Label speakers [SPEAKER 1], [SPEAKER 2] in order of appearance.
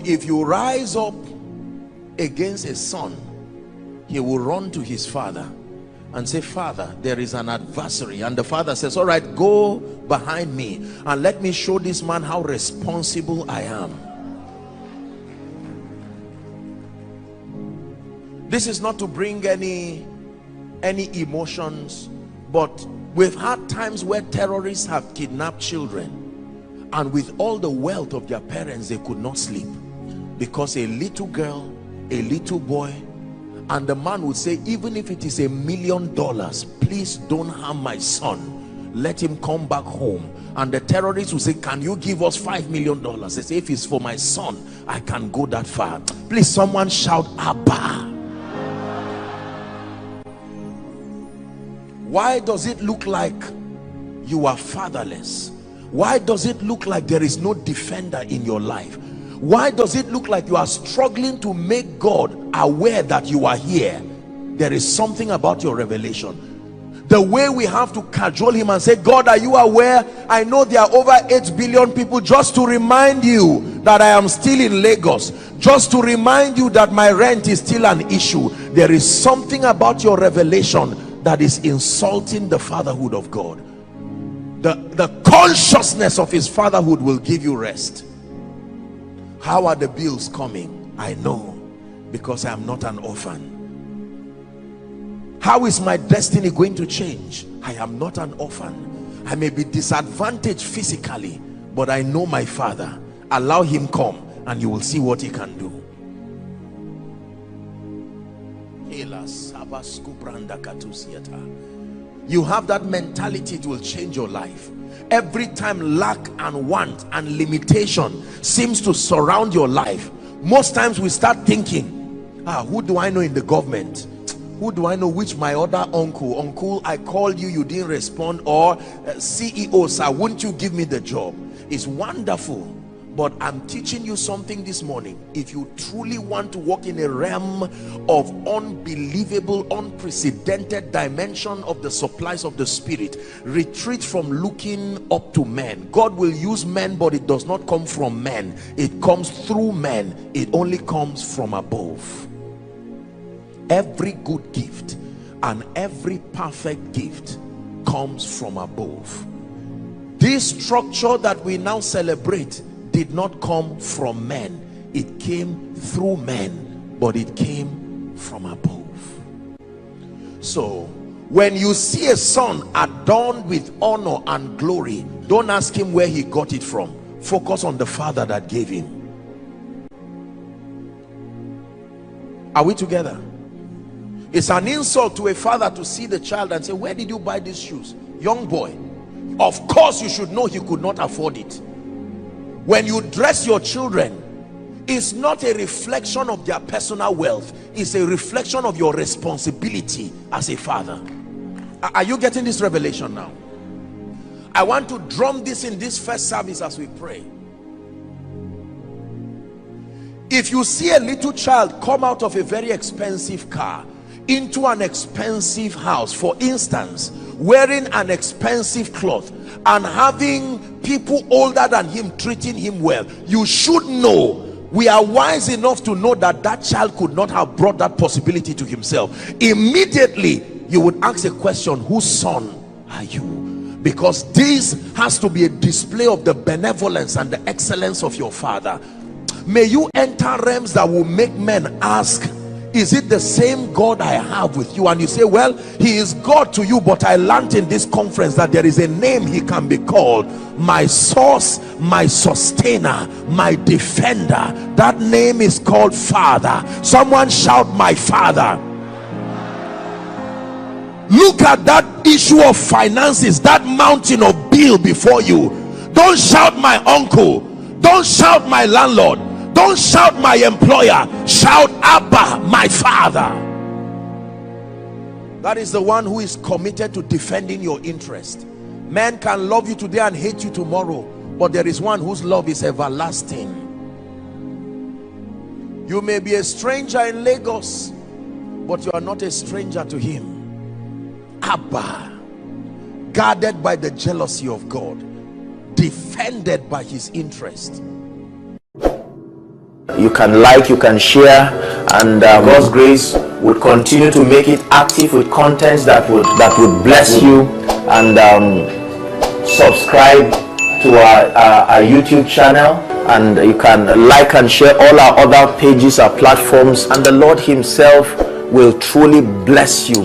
[SPEAKER 1] If you rise up against a son, he will run to his father and say, Father, there is an adversary. And the father says, all right, go behind me and let me show this man how responsible I am. This is not to bring any emotions, but we've had times where terrorists have kidnapped children, and with all the wealth of their parents, they could not sleep because a little girl, a little boy, and the man would say, even if it is $1 million, please don't harm my son, let him come back home. And the terrorists would say, can you give us $5 million? They say, if it's for my son, I can go that far. Please, someone shout Abba. Why does it look like you are fatherless? Why does it look like there is no defender in your life? Why does it look like you are struggling to make God aware that you are here? There is something about your revelation. The way we have to cajole him and say, God, are you aware? I know there are over 8 billion people. Just to remind you that I am still in Lagos. Just to remind you that my rent is still an issue. There is something about your revelation that is insulting the fatherhood of God. The consciousness of his fatherhood will give you rest. How are the bills coming? I know, because I am not an orphan. How is my destiny going to change? I am not an orphan. I may be disadvantaged physically, but I know my father. Allow him come and you will see what he can do. You have that mentality, it will change your life. Every time lack and want and limitation seems to surround your life, most times we start thinking, who do I know in the government? Who do I know? Which my other uncle, I called you, you didn't respond. Or CEO, sir, wouldn't you give me the job? It's wonderful. But I'm teaching you something this morning. If you truly want to walk in a realm of unbelievable, unprecedented dimension of the supplies of the Spirit, retreat from looking up to men. God will use men, but it does not come from men. It comes through men. It only comes from above. Every good gift and every perfect gift comes from above. This structure that we now celebrate did not come from men. It came through men, but it came from above. So when you see a son adorned with honor and glory, don't ask him where he got it from. Focus on the father that gave him. Are we together? It's an insult to a father to see the child and say, where did you buy these shoes? Young boy, of course you should know he could not afford it. When you dress your children, it's not a reflection of their personal wealth, it's a reflection of your responsibility as a father. Are you getting this revelation now? I want to drum this in this first service as we pray. If you see a little child come out of a very expensive car into an expensive house, for instance, wearing an expensive cloth and having people older than him treating him well, you should know, we are wise enough to know that that child could not have brought that possibility to himself. Immediately you would ask a question, whose son are you? Because this has to be a display of the benevolence and the excellence of your father. May you enter realms that will make men ask, is it the same God I have with you? And you say, well, he is God to you, but I learned in this conference that there is a name he can be called, my source, my sustainer, my defender. That name is called Father. Someone shout, my Father. Look at that issue of finances, that mountain of bill before you. Don't shout my uncle, don't shout my landlord, don't shout my employer. Shout Abba, my Father. That is the one who is committed to defending your interest. Man can love you today and hate you tomorrow, but there is one whose love is everlasting. You may be a stranger in Lagos, but you are not a stranger to him. Abba, guarded by the jealousy of God, defended by his interest.
[SPEAKER 2] you can like, you can share, and God's grace would continue to make it active with contents that would bless you. And subscribe to our YouTube channel, and you can like and share all our other pages, our platforms, and the Lord himself will truly bless you.